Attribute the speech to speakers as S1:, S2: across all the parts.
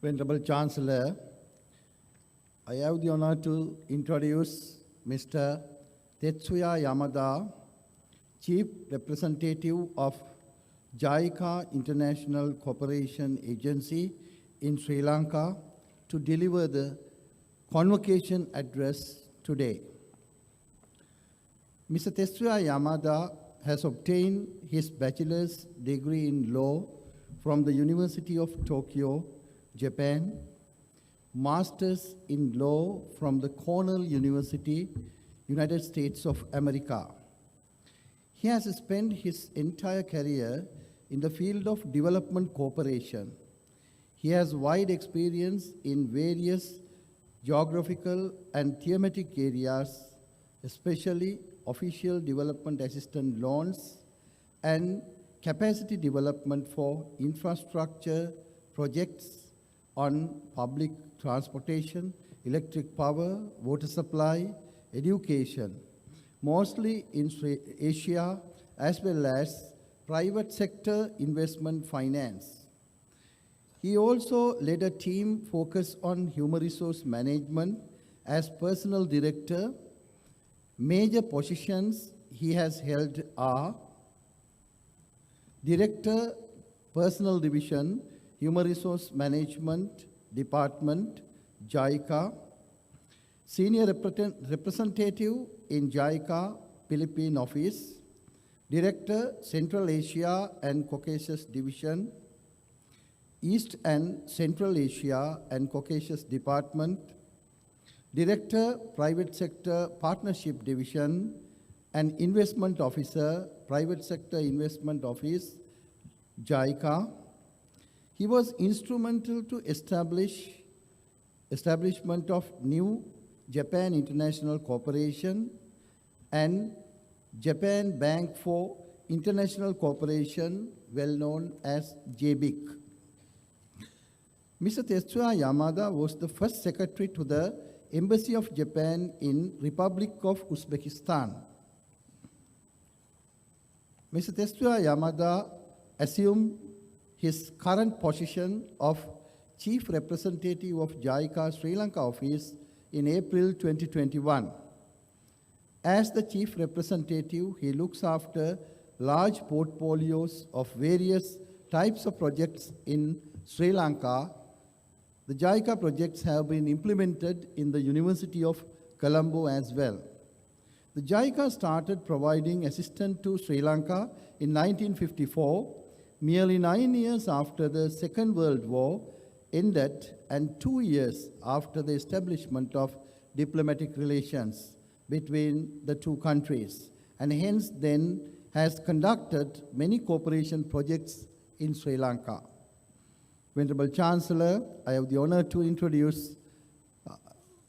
S1: Venerable Chancellor, I have the honor to introduce Mr. Tetsuya Yamada, Chief Representative of JICA International Cooperation Agency in Sri Lanka, to deliver the Convocation address today. Mr. Tetsuya Yamada has obtained his bachelor's degree in law from the University of Tokyo, Japan, master's in law from the Cornell University, United States of America. He has spent his entire career in the field of development cooperation. He has wide experience in various geographical and thematic areas, especially official development assistance loans and capacity development for infrastructure projects on public transportation, electric power, water supply, education, mostly in Asia, as well as private sector investment finance. He also led a team focused on human resource management as personal director. Major positions he has held are Director, Personnel Division, Human Resource Management Department, JICA, Senior Representative in JICA Philippine Office, Director, Central Asia and Caucasus Division, East and Central Asia and Caucasus Department, Director, Private Sector Partnership Division, and Investment Officer, Private Sector Investment Office, JICA. He was instrumental to establishment of new Japan International Corporation and Japan Bank for International Cooperation, well known as JBIC. Mr. Tetsuya Yamada was the first secretary to the Embassy of Japan in Republic of Uzbekistan. Mr. Tetsuya Yamada assumed his current position of Chief Representative of JICA Sri Lanka office in April 2021. As the Chief Representative, he looks after large portfolios of various types of projects in Sri Lanka. The JICA projects have been implemented in the University of Colombo as well. The JICA started providing assistance to Sri Lanka in 1954, merely 9 years after the Second World War ended and 2 years after the establishment of diplomatic relations between the two countries, and hence then has conducted many cooperation projects in Sri Lanka. Venerable Chancellor, I have the honor to introduce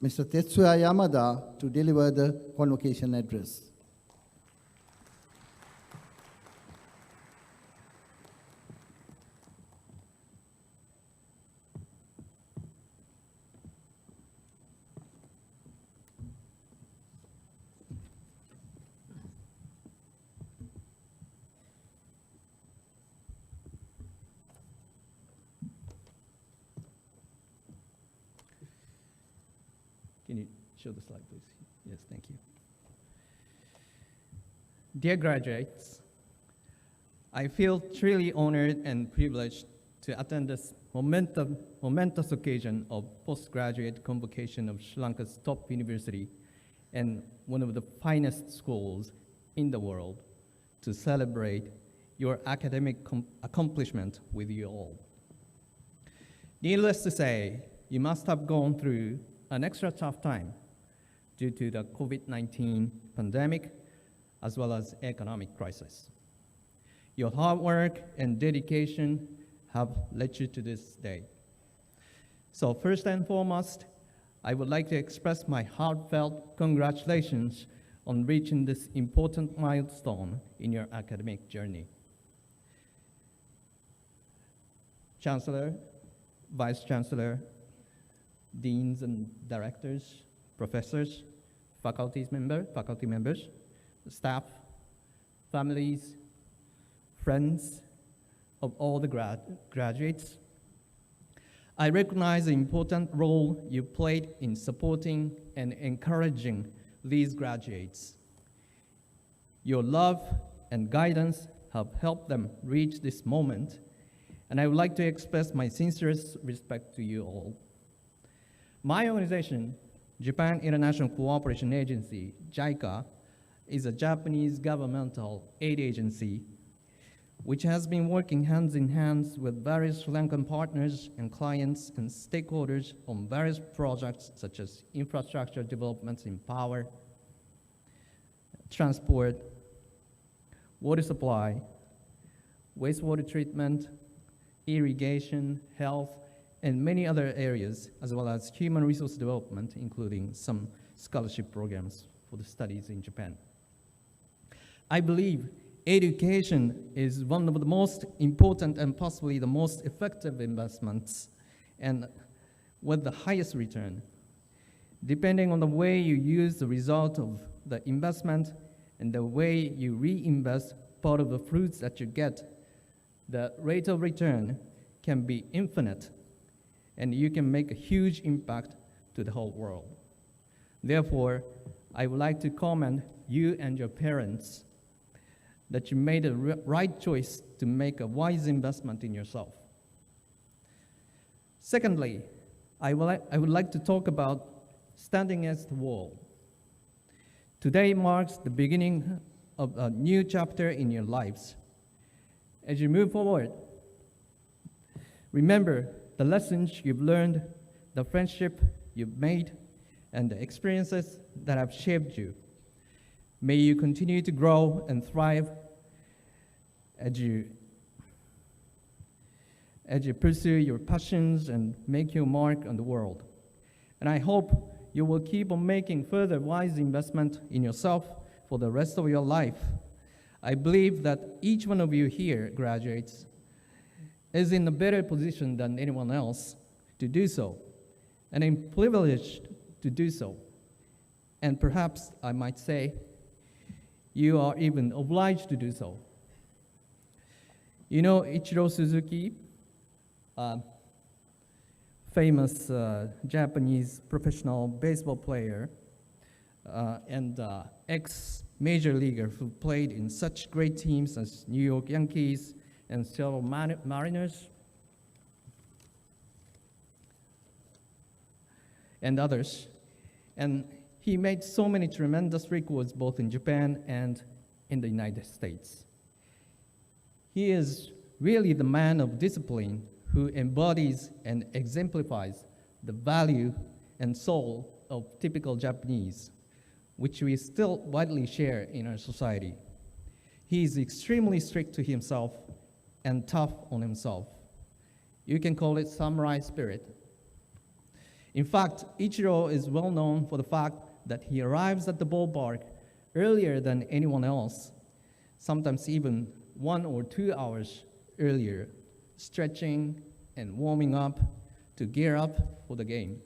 S1: Mr. Tetsuya Yamada to deliver the Convocation address.
S2: Can you show the slide, please? Yes, thank you. Dear graduates, I feel truly honored and privileged to attend this momentous occasion of postgraduate convocation of Sri Lanka's top university and one of the finest schools in the world to celebrate your academic accomplishment with you all. Needless to say, you must have gone through an extra tough time due to the COVID-19 pandemic as well as economic crisis. Your hard work and dedication have led you to this day. So first and foremost, I would like to express my heartfelt congratulations on reaching this important milestone in your academic journey. Chancellor, Vice Chancellor, deans and directors, professors, faculty members, staff, families, friends of all the graduates, I recognize the important role you played in supporting and encouraging these graduates. Your love and guidance have helped them reach this moment, and I would like to express my sincerest respect to you all. My organization, Japan International Cooperation Agency, JICA, is a Japanese governmental aid agency which has been working hands in hand with various Sri Lankan partners and clients and stakeholders on various projects such as infrastructure developments in power, transport, water supply, wastewater treatment, irrigation, health, and many other areas, as well as human resource development, including some scholarship programs for the studies in Japan. I believe education is one of the most important and possibly the most effective investments and with the highest return. Depending on the way you use the result of the investment and the way you reinvest part of the fruits that you get, the rate of return can be infinite, and you can make a huge impact to the whole world. Therefore, I would like to commend you and your parents that you made a right choice to make a wise investment in yourself. Secondly, I would like to talk about standing against the wall. Today marks the beginning of a new chapter in your lives. As you move forward, remember the lessons you've learned, the friendship you've made, and the experiences that have shaped you. May you continue to grow and thrive as you pursue your passions and make your mark on the world. And I hope you will keep on making further wise investment in yourself for the rest of your life. I believe that each one of you here, graduates, is in a better position than anyone else to do so, and I'm privileged to do so. And perhaps I might say, you are even obliged to do so. You know Ichiro Suzuki, famous Japanese professional baseball player and ex-major leaguer who played in such great teams as New York Yankees and Seattle Mariners and others. And he made so many tremendous records both in Japan and in the United States. He is really the man of discipline who embodies and exemplifies the value and soul of typical Japanese, which we still widely share in our society. He is extremely strict to himself and tough on himself. You can call it samurai spirit. In fact, Ichiro is well known for the fact that he arrives at the ballpark earlier than anyone else, sometimes even 1 or 2 hours earlier, stretching and warming up to gear up for the game.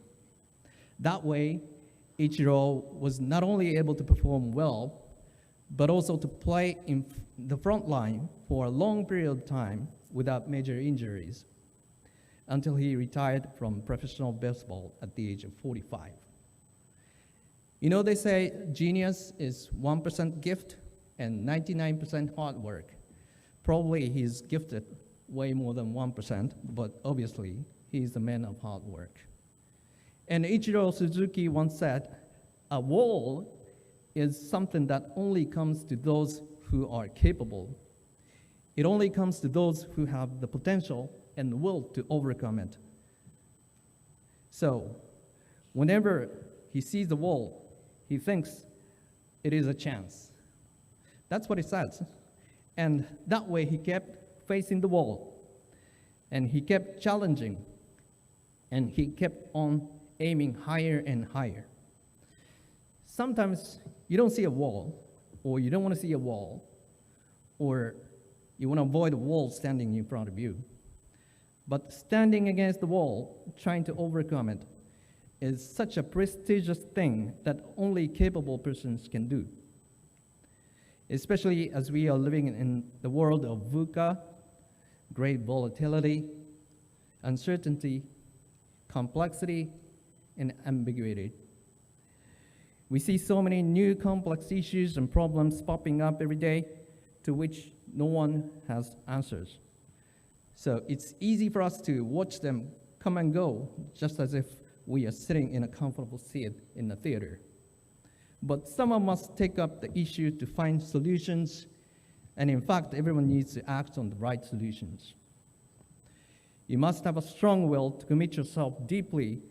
S2: That way, Ichiro was not only able to perform well, but also to play in the front line for a long period of time without major injuries until he retired from professional baseball at the age of 45. You know, they say genius is 1% gift and 99% hard work. Probably he's gifted way more than 1%, but obviously he's a man of hard work. And Ichiro Suzuki once said, a wall is something that only comes to those who are capable. It only comes to those who have the potential and the will to overcome it. So, whenever he sees the wall, he thinks it is a chance. That's what he says. And that way he kept facing the wall, and he kept challenging, and he kept on aiming higher and higher. Sometimes you don't see a wall, or you don't want to see a wall, or you want to avoid a wall standing in front of you. But standing against the wall, trying to overcome it, is such a prestigious thing that only capable persons can do. Especially as we are living in the world of VUCA, great volatility, uncertainty, complexity, and ambiguity. We see so many new complex issues and problems popping up every day to which no one has answers. So it's easy for us to watch them come and go, just as if we are sitting in a comfortable seat in the theater. But someone must take up the issue to find solutions, and in fact, everyone needs to act on the right solutions. You must have a strong will to commit yourself deeply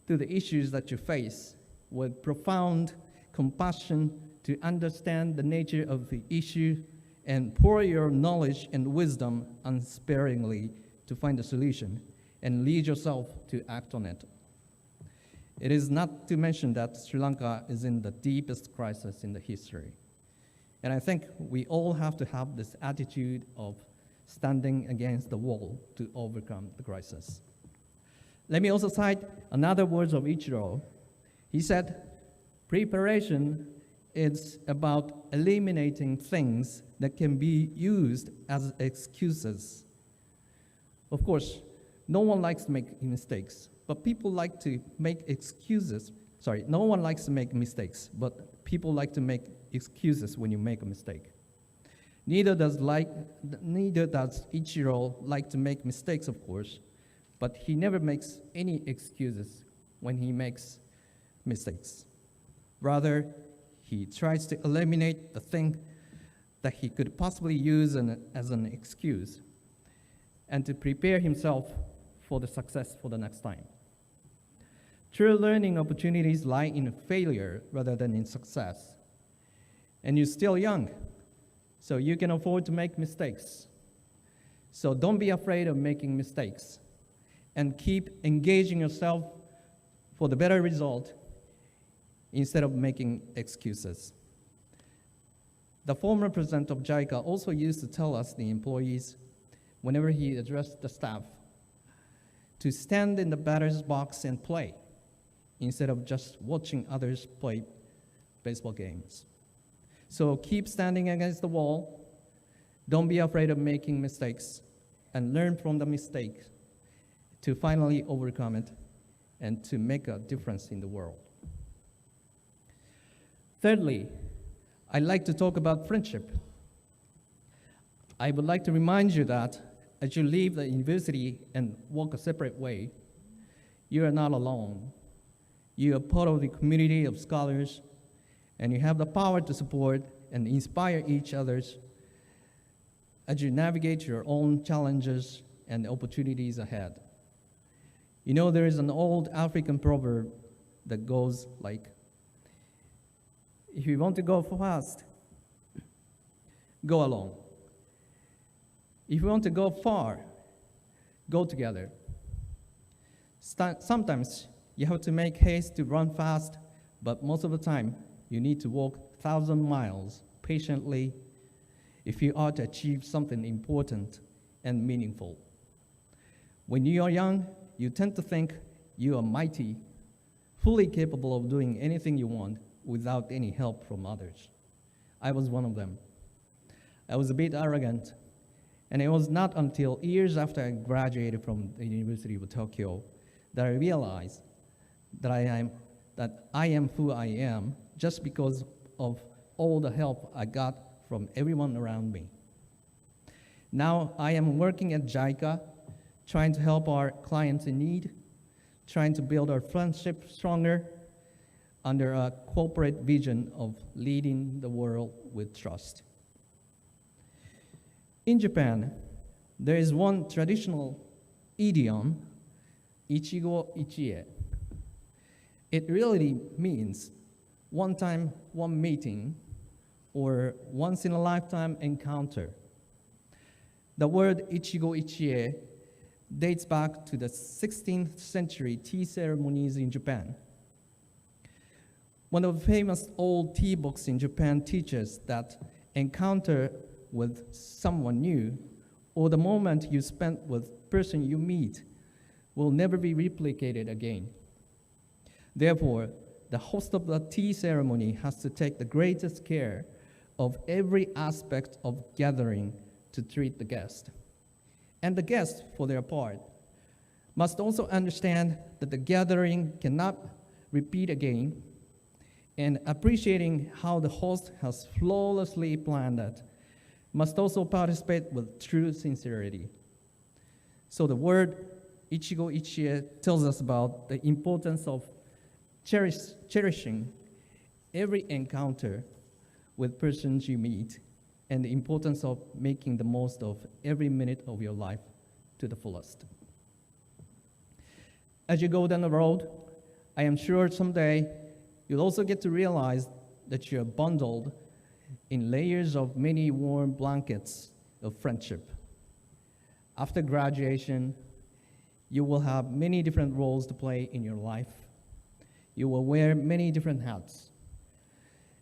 S2: to the issues that you face with profound compassion to understand the nature of the issue and pour your knowledge and wisdom unsparingly to find a solution and lead yourself to act on it. It is not to mention that Sri Lanka is in the deepest crisis in the history. And I think we all have to have this attitude of standing against the wall to overcome the crisis. Let me also cite another words of Ichiro. He said, preparation is about eliminating things that can be used as excuses. Of course, no one likes to make mistakes, but people like to make excuses. Sorry, no one likes to make mistakes, but people like to make excuses when you make a mistake. Neither does Ichiro like to make mistakes, of course, but he never makes any excuses when he makes mistakes. Rather, he tries to eliminate the thing that he could possibly use as an excuse and to prepare himself for the success for the next time. True learning opportunities lie in failure rather than in success. And you're still young, so you can afford to make mistakes. So don't be afraid of making mistakes and keep engaging yourself for the better result instead of making excuses. The former president of JICA also used to tell us, the employees, whenever he addressed the staff, to stand in the batter's box and play instead of just watching others play baseball games. So keep standing against the wall, don't be afraid of making mistakes, and learn from the mistake to finally overcome it and to make a difference in the world. Thirdly, I'd like to talk about friendship. I would like to remind you that as you leave the university and walk a separate way, you are not alone. You are part of the community of scholars, and you have the power to support and inspire each other as you navigate your own challenges and opportunities ahead. You know, there is an old African proverb that goes like, if you want to go fast, go alone. If you want to go far, go together. Sometimes you have to make haste to run fast, but most of the time you need to walk 1,000 miles patiently if you are to achieve something important and meaningful. When you are young, you tend to think you are mighty, fully capable of doing anything you want without any help from others. I was one of them. I was a bit arrogant, and it was not until years after I graduated from the University of Tokyo that I realized that I am who I am just because of all the help I got from everyone around me. Now I am working at JICA, trying to help our clients in need, trying to build our friendship stronger under a corporate vision of leading the world with trust. In Japan, there is one traditional idiom, ichigo ichie. It really means one time, one meeting, or once in a lifetime encounter. The word ichigo ichie dates back to the 16th century tea ceremonies in Japan. One of the famous old tea books in Japan teaches that encounter with someone new or the moment you spent with person you meet will never be replicated again. Therefore, the host of the tea ceremony has to take the greatest care of every aspect of gathering to treat the guest. And the guests, for their part, must also understand that the gathering cannot repeat again, and appreciating how the host has flawlessly planned it, must also participate with true sincerity. So the word Ichigo Ichie tells us about the importance of cherishing every encounter with persons you meet, and the importance of making the most of every minute of your life to the fullest. As you go down the road, I am sure someday you'll also get to realize that you're bundled in layers of many warm blankets of friendship. After graduation, you will have many different roles to play in your life. You will wear many different hats.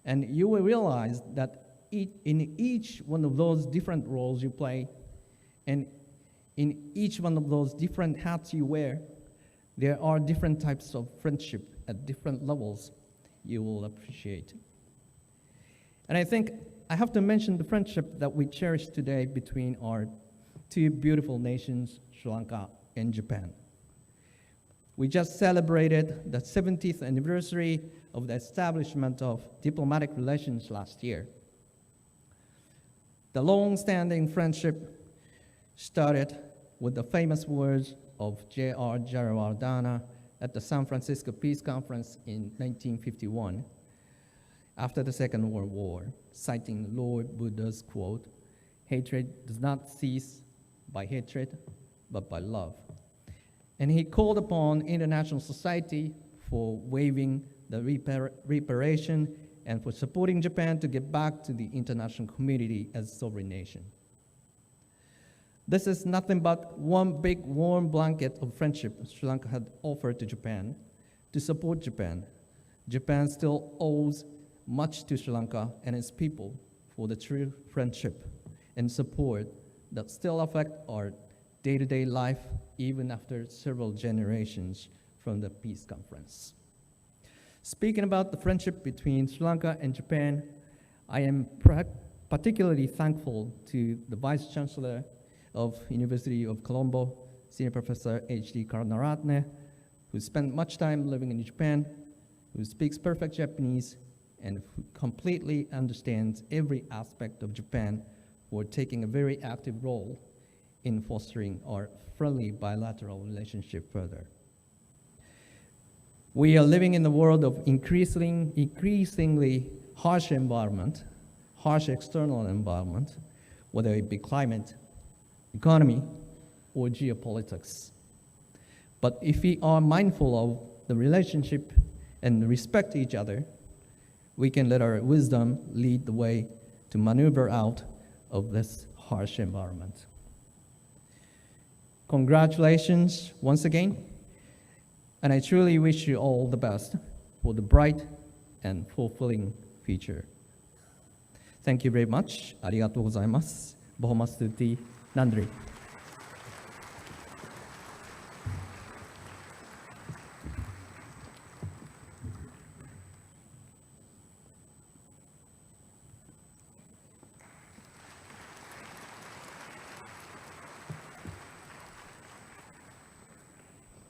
S2: And you will realize that in each one of those different roles you play, and in each one of those different hats you wear, there are different types of friendship at different levels you will appreciate. And I think I have to mention the friendship that we cherish today between our two beautiful nations, Sri Lanka and Japan. We just celebrated the 70th anniversary of the establishment of diplomatic relations last year. The long-standing friendship started with the famous words of J.R. Jayawardenna at the San Francisco Peace Conference in 1951, after the Second World War, citing Lord Buddha's quote, "Hatred does not cease by hatred, but by love." And he called upon international society for waiving the reparation and for supporting Japan to get back to the international community as a sovereign nation. This is nothing but one big warm blanket of friendship Sri Lanka had offered to Japan to support Japan. Japan still owes much to Sri Lanka and its people for the true friendship and support that still affect our day-to-day life even after several generations from the peace conference. Speaking about the friendship between Sri Lanka and Japan, I am particularly thankful to the Vice Chancellor of University of Colombo, Senior Professor H.D. Karnaratne, who spent much time living in Japan, who speaks perfect Japanese, and who completely understands every aspect of Japan, for taking a very active role in fostering our friendly bilateral relationship further. We are living in a world of increasingly harsh environment, harsh external environment, whether it be climate, economy, or geopolitics. But if we are mindful of the relationship and respect each other, we can let our wisdom lead the way to maneuver out of this harsh environment. Congratulations once again, and I truly wish you all the best for the bright and fulfilling future. Thank you very much. ありがとうございます。Bohoma Stuti Nandri.